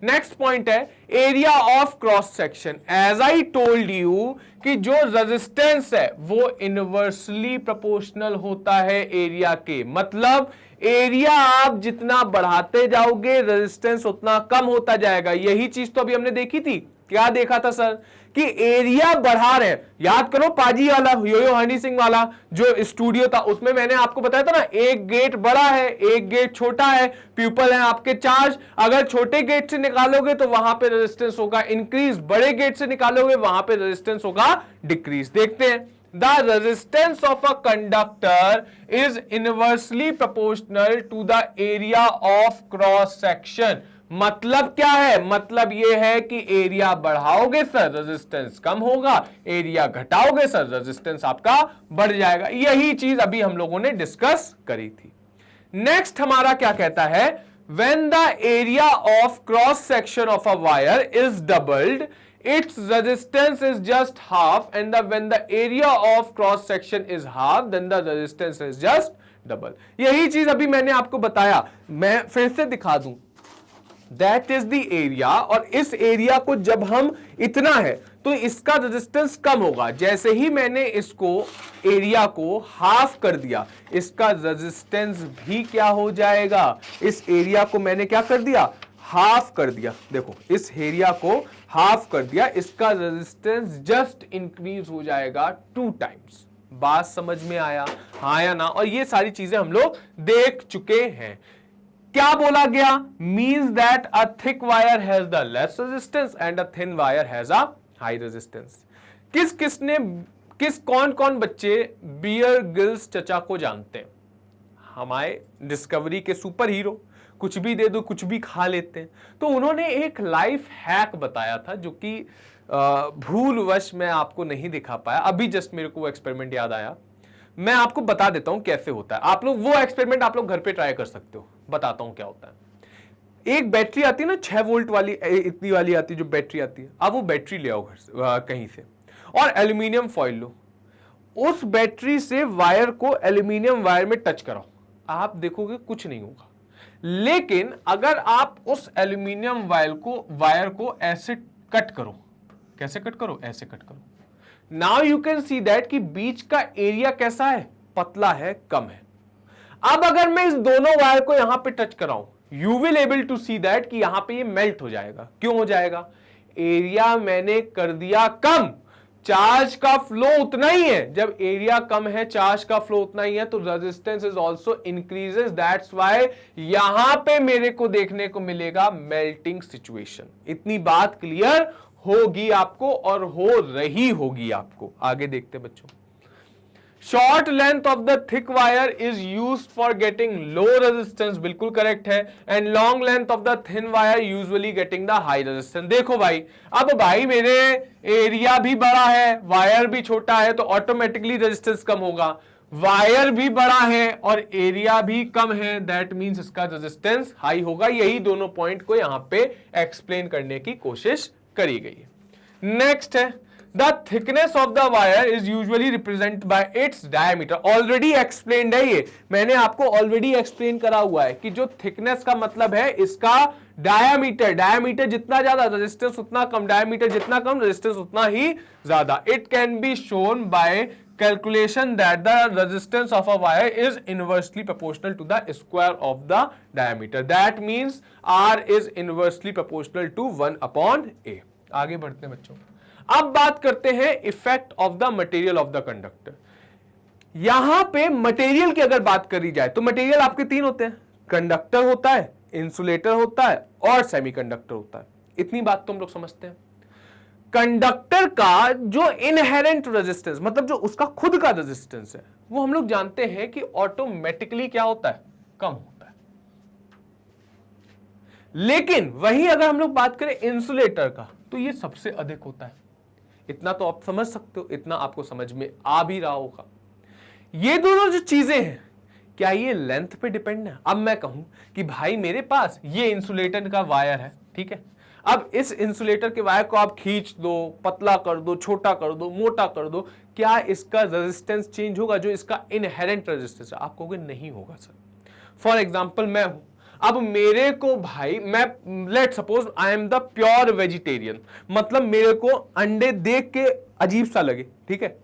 नेक्स्ट पॉइंट है area of cross section. As I told you कि जो रेजिस्टेंस है वो इनवर्सली प्रोपोर्शनल होता है एरिया के। मतलब एरिया आप जितना बढ़ाते जाओगे रेजिस्टेंस उतना कम होता जाएगा। यही चीज तो अभी हमने देखी थी। क्या देखा था सर? कि एरिया बढ़ा रहे हैं। याद करो पाजी वाला, योयो हनी सिंह वाला जो स्टूडियो था, उसमें मैंने आपको बताया था ना, एक गेट बड़ा है एक गेट छोटा है, प्यूपल है आपके चार्ज। अगर छोटे गेट से निकालोगे तो वहां पे रेजिस्टेंस होगा इंक्रीज, बड़े गेट से निकालोगे वहां पे रेजिस्टेंस होगा डिक्रीज। देखते हैं, the resistance of a conductor is inversely proportional to the area of cross section. मतलब क्या है? मतलब यह है कि एरिया बढ़ाओगे सर रेजिस्टेंस कम होगा, एरिया घटाओगे सर रेजिस्टेंस आपका बढ़ जाएगा। यही चीज अभी हम लोगों ने डिस्कस करी थी। नेक्स्ट हमारा क्या कहता है? When the area of cross section of a wire is doubled its resistance is just half, and when the area of cross section is half then the resistance is just double। यही चीज अभी मैंने आपको बताया, मैं फिर से दिखा दूं। That is the area, और इस एरिया को जब हम इतना है तो इसका रेजिस्टेंस कम होगा। जैसे ही मैंने इसको एरिया को हाफ कर दिया इसका रेजिस्टेंस भी क्या हो जाएगा? इस एरिया को मैंने क्या कर दिया? हाफ कर दिया। देखो इस एरिया को हाफ कर दिया, इसका रेजिस्टेंस जस्ट इंक्रीज हो जाएगा 2 टाइम्स। बात समझ में आया? हाँ या ना? और ये सारी चीजें हम लोग देख चुके हैं। क्या बोला गया? Means that a thick wire has the less resistance and a thin wire has a high resistance. कौन कौन बच्चे बियर गिल्स चचा को जानते हैं? हमारे डिस्कवरी के सुपर हीरो, कुछ भी दे दो कुछ भी खा लेते हैं। तो उन्होंने एक लाइफ हैक बताया था जो कि भूलवश मैं आपको नहीं दिखा पाया। अभी जस्ट मेरे को वो एक्सपेरिमेंट याद आया, मैं आपको बता देता हूं कैसे होता है। आप लोग वो एक्सपेरिमेंट आप लोग घर पे ट्राई कर सकते हो। बताता हूं क्या होता है। एक बैटरी आती है ना 6 वोल्ट वाली, इतनी वाली आती है जो बैटरी आती है, अब वो बैटरी ले आओ घर से कहीं से, और एल्यूमिनियम फॉइल लो, उस बैटरी से वायर को एल्यूमिनियम वायर में टच कराओ, आप देखोगे कुछ नहीं होगा। लेकिन अगर आप उस एल्यूमिनियम वायर को ऐसे कट करो, कैसे कट करो, ऐसे कट करो, now you can see that कि बीच का एरिया कैसा है, पतला है, कम है। अब अगर मैं इस दोनों वायर को यहां पे टच कराऊं, you will able to see that कि यहां पे ये मेल्ट हो जाएगा। क्यों हो जाएगा? एरिया मैंने कर दिया कम, चार्ज का फ्लो उतना ही है। जब एरिया कम है, चार्ज का फ्लो उतना ही है, तो resistance is also increases, that's why यहां पे मेरे को देखने को मिलेगा मेल्टिंग सिचुएशन। इतनी बात क्लियर होगी आपको और हो रही होगी आपको। आगे देखते बच्चों, short length of the thick wire is used for getting low resistance, बिल्कुल करेक्ट है, and long length of the thin wire usually getting the high resistance. देखो भाई, अब भाई मेरे एरिया भी बड़ा है, वायर भी छोटा है, तो ऑटोमेटिकली रेजिस्टेंस कम होगा। वायर भी बड़ा है और एरिया भी कम है, दैट मींस इसका रेजिस्टेंस हाई होगा। यही दोनों पॉइंट को यहां पे एक्सप्लेन करने की कोशिश करी गई है। नेक्स्ट है, the thickness of the wire is usually represented by its diameter। Already explained है ये, मैंने आपको ऑलरेडी एक्सप्लेन करा हुआ है कि जो थिकनेस का मतलब है इसका डायामीटर, डायामीटर जितना ज्यादा रेजिस्टेंस उतना कम, डायामीटर जितना कम रेजिस्टेंस उतना ही ज्यादा। It can be shown by calculation that the resistance of a wire is inversely proportional to the square of the diameter, that means R is inversely proportional to 1 upon A। आगे बढ़ते हैं बच्चों, अब बात करते हैं effect of the material of the conductor. यहां पे मटेरियल की अगर बात करी जाए तो मटेरियल आपके 3 होते हैं, कंडक्टर होता है, इंसुलेटर होता है और सेमीकंडक्टर होता है। इतनी बात तो हम लोग समझते हैं। कंडक्टर का जो इनहेरेंट रेजिस्टेंस, मतलब जो उसका खुद का रेजिस्टेंस है, वो हम लोग जानते हैं कि ऑटोमेटिकली क्या होता है, कम होता है। लेकिन वही अगर हम लोग बात करें इंसुलेटर का, तो ये सबसे अधिक होता है। इतना तो आप समझ सकते हो, इतना आपको समझ में आ भी रहा होगा। ये दोनों जो चीजें हैं, क्या ये लेंथ पे डिपेंड है? अब मैं कहूं कि भाई मेरे पास ये इंसुलेटर का वायर है, ठीक है, अब इस इंसुलेटर के वायर को आप खींच दो, पतला कर दो, छोटा कर दो, मोटा कर दो, क्या इसका रेजिस्टेंस चेंज होगा? जो इसका इनहेरेंट रेजिस्टेंस है, आप कहोगे नहीं होगा सर। फॉर एग्जांपल मैं हूं, अब मेरे को भाई, मैं let suppose I am the pure vegetarian, मतलब मेरे को अंडे देख के अजीब सा लगे, ठीक है।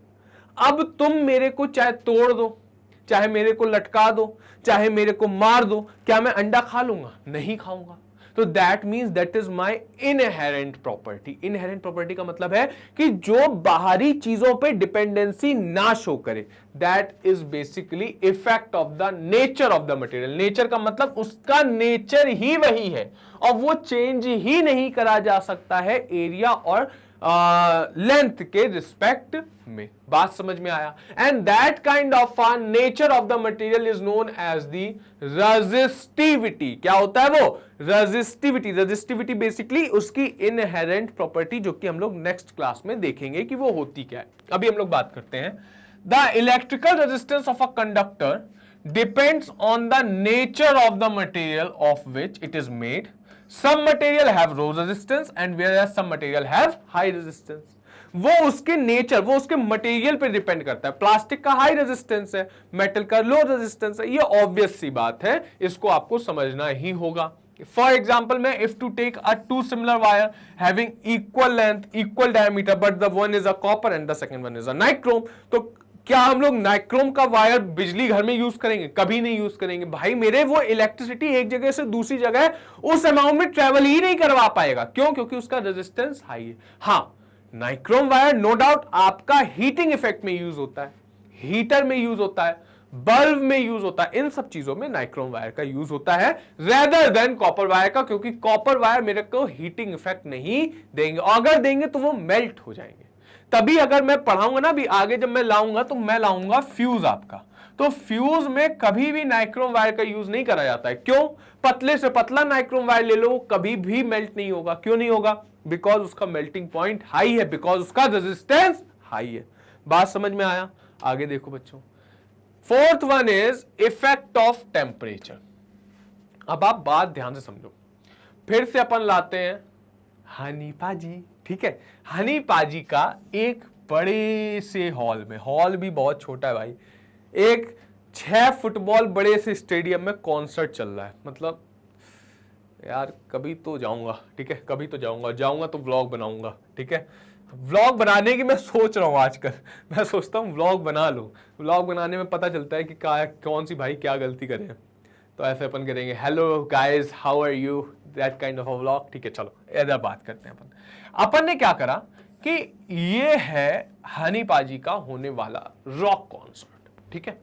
अब तुम मेरे को चाहे तोड़ दो, चाहे मेरे को लटका दो, चाहे मेरे को मार दो, क्या मैं अंडा खा लूंगा? नहीं खाऊंगा। तो that means that is my inherent property. Inherent property का मतलब है कि जो बाहरी चीजों पे डिपेंडेंसी ना शो करे, that is basically effect of the nature of the material. Nature का मतलब उसका नेचर ही वही है और वो चेंज ही नहीं करा जा सकता है एरिया और लेंथ के रिस्पेक्ट में। बात समझ में आया? And that kind of nature of the material is known as the resistivity. क्या होता है वो? रेजिस्टिविटी। रेजिस्टिविटी बेसिकली उसकी इनहेरेंट प्रॉपर्टी, जो कि हम लोग नेक्स्ट क्लास में देखेंगे कि वो होती क्या है। अभी हम लोग बात करते हैं, the electrical resistance of a conductor depends on the nature of the material of which it is made. Some material have low resistance and whereas some material have high resistance। वो उसके नेचर, वो उसके material पे depend करता है। Plastic का high resistance है, metal का लो रेजिस्टेंस है, ये ऑब्वियस सी बात है, इसको आपको समझना ही होगा। फॉर एग्जाम्पल मैं if to take a two similar wire having equal length, equal diameter, but the one is a copper and the second one is a nichrome, तो क्या हम लोग नाइक्रोम का वायर बिजली घर में यूज करेंगे? कभी नहीं यूज करेंगे भाई। मेरे वो इलेक्ट्रिसिटी एक जगह से दूसरी जगह उस अमाउंट में ट्रेवल ही नहीं करवा पाएगा। क्यों? क्योंकि उसका रेजिस्टेंस हाई है। हाँ, नाइक्रोम वायर नो डाउट आपका हीटिंग इफेक्ट में यूज होता है, हीटर में यूज होता है, बल्ब में यूज होता है, इन सब चीजों में नाइक्रोम वायर का यूज होता है रेदर देन कॉपर वायर का, क्योंकि कॉपर वायर मेरे को हीटिंग इफेक्ट नहीं देंगे, अगर देंगे तो वो मेल्ट हो जाएंगे। तभी अगर मैं पढ़ाऊंगा ना, भी आगे जब मैं लाऊंगा तो मैं लाऊंगा फ्यूज आपका, तो फ्यूज में कभी भी नाइक्रोम वायर का यूज नहीं करा जाता है। क्यों? पतले से पतला नाइक्रोम वायर ले लो, वो कभी भी मेल्ट नहीं होगा। क्यों नहीं होगा? बिकॉज उसका मेल्टिंग पॉइंट हाई है, बिकॉज उसका रेजिस्टेंस हाई है। बात समझ में आया? आगे देखो बच्चों, fourth one is effect of temperature. अब आप बात ध्यान से समझो, फिर से अपन लाते हैं हनी पाजी, ठीक है। हनी पाजी का एक बड़े से हॉल में, हॉल भी बहुत छोटा है भाई, एक 6 फुटबॉल बड़े से स्टेडियम में कॉन्सर्ट चल रहा है। मतलब यार कभी तो जाऊंगा, ठीक है, कभी तो जाऊंगा तो व्लॉग बनाऊंगा, ठीक है। व्लॉग बनाने की मैं सोच रहा हूँ आजकल, मैं सोचता हूँ व्लॉग बना लूँ। व्लॉग बनाने में पता चलता है कि कौन सी भाई क्या गलती करे। तो ऐसे अपन करेंगे, hello guys how are you, that kind of a vlog, ठीक है। चलो इधर बात करते हैं अपन ने क्या करा कि ये है हनी पाजी का होने वाला रॉक कॉन्सर्ट, ठीक है।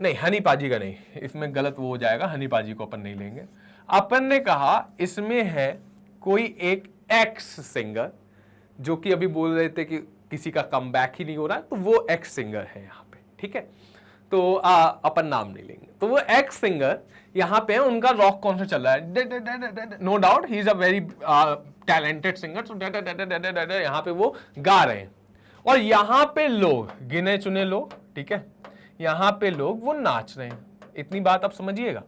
नहीं हनी पाजी का नहीं, इसमें गलत वो हो जाएगा, हनी पाजी को अपन नहीं लेंगे। अपन ने कहा इसमें है कोई एक एक्स सिंगर जो कि अभी बोल रहे थे कि किसी का कमबैक ही नहीं हो रहा है, तो वो एक्स सिंगर है यहाँ पे, ठीक है। तो अपन नाम नहीं लेंगे। तो वो एक्स सिंगर यहाँ पे उनका रॉक कॉन्सर्ट चल रहा है, no doubt he is a very talented singer, so यहाँ पे वो गा रहे हैं और यहाँ पे लोग गिने चुने लोग, ठीक है, यहाँ पे लोग वो नाच रहे हैं। इतनी बात आप समझिएगा।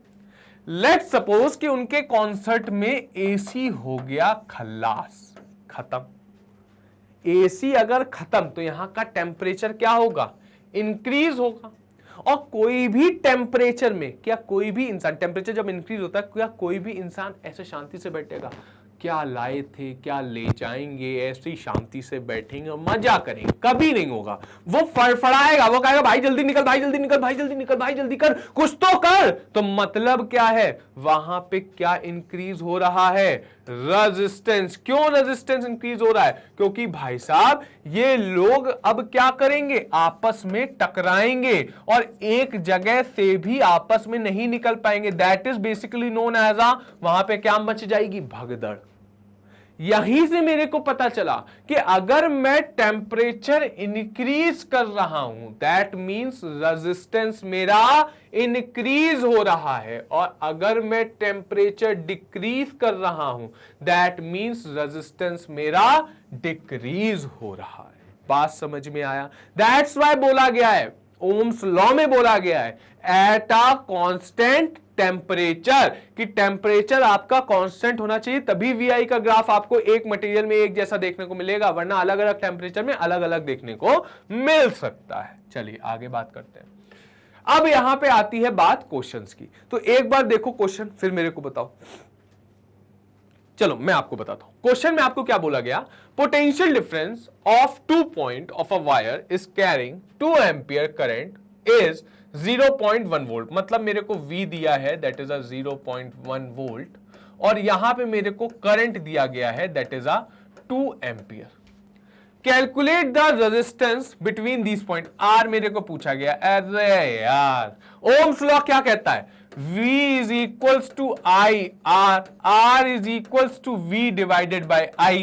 लेट्स सपोज कि उनके कॉन्सर्ट में एसी हो गया खल्लास, खत्म। एसी अगर खत्म तो यहां का टेम्परेचर क्या होगा, इंक्रीज होगा। और कोई भी टेम्परेचर में क्या कोई भी इंसान, टेम्परेचर जब इंक्रीज होता है क्या कोई भी इंसान ऐसे शांति से बैठेगा, क्या लाए थे क्या ले जाएंगे, ऐसे ही शांति से बैठेंगे और मजा करेंगे, कभी नहीं होगा। वो फड़फड़ाएगा, वो कहेगा भाई जल्दी निकल, भाई जल्दी निकल, भाई जल्दी निकल, भाई जल्दी कर, कुछ तो कर। तो मतलब क्या है, वहां पे क्या इंक्रीज हो रहा है, रेजिस्टेंस। क्यों रेजिस्टेंस इंक्रीज हो रहा है, क्योंकि भाई साहब ये लोग अब क्या करेंगे, आपस में टकराएंगे और एक जगह से भी आपस में नहीं निकल पाएंगे। That is basically known as a, वहां पे क्या मच जाएगी, भगदड़। यहीं से मेरे को पता चला कि अगर मैं टेम्परेचर इंक्रीज कर रहा हूं दैट मींस रेजिस्टेंस मेरा इंक्रीज हो रहा है, और अगर मैं टेम्परेचर डिक्रीज कर रहा हूं दैट मींस रेजिस्टेंस मेरा डिक्रीज हो रहा है। बात समझ में आया? दैट्स व्हाई बोला गया है, ओम्स लॉ में बोला गया है एट अ कांस्टेंट टेम्परेचर, कि टेम्परेचर आपका कांस्टेंट होना चाहिए, तभी वीआई का ग्राफ आपको एक मटेरियल में एक जैसा देखने को मिलेगा, वरना अलग अलग टेम्परेचर में अलग अलग देखने को मिल सकता है। चलिए आगे बात करते हैं। अब यहां पे आती है बात क्वेश्चंस की, तो एक बार देखो क्वेश्चन फिर मेरे को बताओ। चलो मैं आपको बताता हूं क्वेश्चन में आपको क्या बोला गया, potential difference of 2 point of a wire is carrying 2 ampere current is 0.1 volt. मतलब मेरे को V दिया है दैट इज अ 0.1 वोल्ट, और यहां पे मेरे को करंट दिया गया है that is a 2 ampere. Calculate the resistance between these point. R मेरे को पूछा गया। अरे यार ओम्स लॉ क्या कहता है, V is equals to I R, R is equals to V divided by I।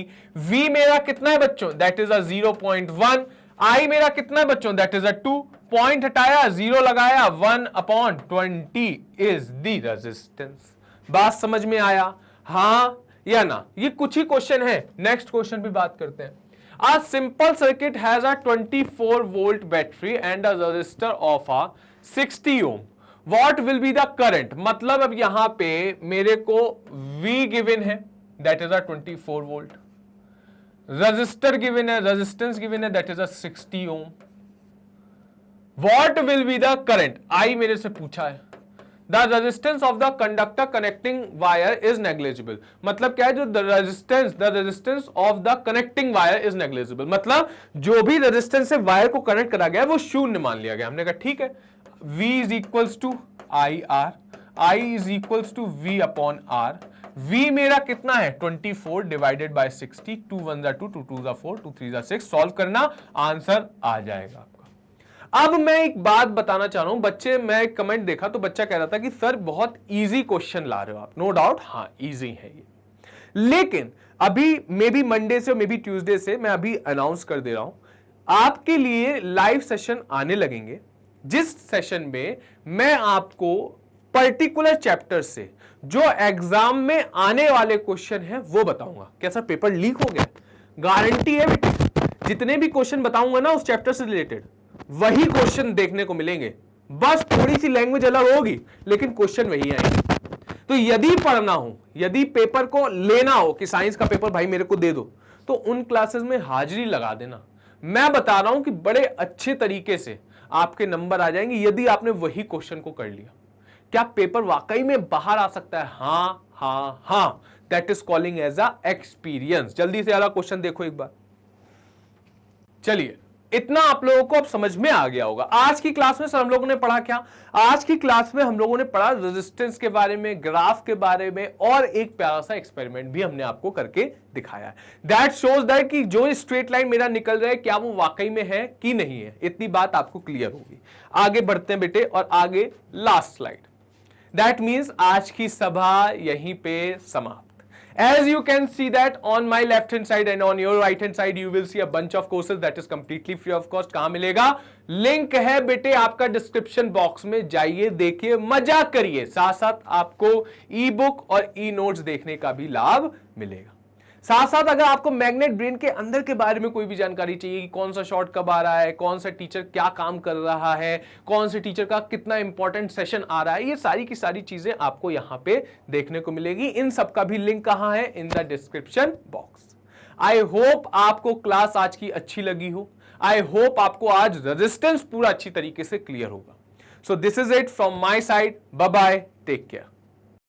V मेरा कितना है बच्चों, दैट इज अ 0.1। I मेरा कितना है बच्चों, दैट इज अ 2। पॉइंट हटाया, 0 लगाया, 1/20 इज द रेजिस्टेंस। बात समझ में आया, हां या ना? ये कुछ ही क्वेश्चन है, नेक्स्ट क्वेश्चन भी बात करते हैं। A simple circuit has a 24 volt battery and a resistor of a 60 ohm. What will be the current? मतलब अब यहां पे मेरे को V गिवन है that is a 24 volt, resistor given है, resistance गिवन है that is a 60 ohm. What will be the current? I मेरे से पूछा है। The resistance of the conductor connecting wire is negligible. मतलब क्या है, जो the resistance of the connecting wire is negligible. मतलब जो भी रेजिस्टेंस से वायर को कनेक्ट करा गया वो शून्य मान लिया गया। हमने कहा ठीक है, V is equals to IR, I is equals to V upon R। V मेरा कितना है 24 डिवाइडेड बाय 60, 2 1 2, 2 2 4, 2 3 6। सॉल्व करना, आंसर आ जाएगा। अब मैं एक बात बताना चाह रहा हूं, बच्चे, मैं कमेंट देखा तो बच्चा कह रहा था कि सर बहुत इजी क्वेश्चन ला रहे हो आप। नो डाउट, हाँ इजी है ये, लेकिन अभी मे बी मंडे से मे बी ट्यूसडे से मैं अभी अनाउंस कर दे रहा हूं, आपके लिए लाइव सेशन आने लगेंगे, जिस सेशन में मैं आपको पर्टिकुलर चैप्टर से जो एग्जाम में आने वाले क्वेश्चन है वो बताऊंगा। कैसा पेपर लीक हो गया, गारंटी है बेटी, जितने भी क्वेश्चन बताऊंगा ना उस चैप्टर से रिलेटेड वही क्वेश्चन देखने को मिलेंगे, बस थोड़ी सी लैंग्वेज अलग होगी लेकिन क्वेश्चन वही आएंगे। तो यदि पढ़ना हो, यदि पेपर को लेना हो कि साइंस का पेपर भाई मेरे को दे दो, तो उन क्लासेस में हाजिरी लगा देना। मैं बता रहा हूं कि बड़े अच्छे तरीके से आपके नंबर आ जाएंगे यदि आपने वही क्वेश्चन को कर लिया। क्या पेपर वाकई में बाहर आ सकता है? हां हां हां, that is calling as a experience. जल्दी से अगला क्वेश्चन देखो एक बार। चलिए, इतना आप लोगों को अब समझ में आ गया होगा। आज की क्लास में सर हम लोगों ने पढ़ा क्या? आज की क्लास में हम लोगों ने पढ़ा रेजिस्टेंस के बारे में, ग्राफ के बारे में, और एक प्यारा सा एक्सपेरिमेंट भी हमने आपको करके दिखाया है। दैट शोज दैट कि जो स्ट्रेट लाइन मेरा निकल रहा है क्या वो वाकई में है कि नहीं है। इतनी बात आपको क्लियर होगी। आगे बढ़ते हैं बेटे, और आगे लास्ट स्लाइड। दैट मीन्स आज की सभा यहीं पे समाप्त। As you can see that on my left hand side and on your right hand side you will see a bunch of courses that is completely free of cost। कहां मिलेगा? Link है बेटे आपका डिस्क्रिप्शन बॉक्स में, जाइए देखिए, मजा करिए, साथ साथ आपको ई बुक और ई नोट्स देखने का भी लाभ मिलेगा। साथ साथ अगर आपको मैग्नेट ब्रेन के अंदर के बारे में कोई भी जानकारी चाहिए कि कौन सा शॉट कब आ रहा है, कौन सा टीचर क्या काम कर रहा है, कौन से टीचर का कितना इंपॉर्टेंट सेशन आ रहा है, ये सारी की सारी चीजें आपको यहां पे देखने को मिलेगी। इन सब का भी लिंक कहां है? In the description box. I hope आपको क्लास आज की अच्छी लगी हो। आई होप आपको आज रेजिस्टेंस पूरा अच्छी तरीके से क्लियर होगा। So this is it from my side. Bye bye, take care.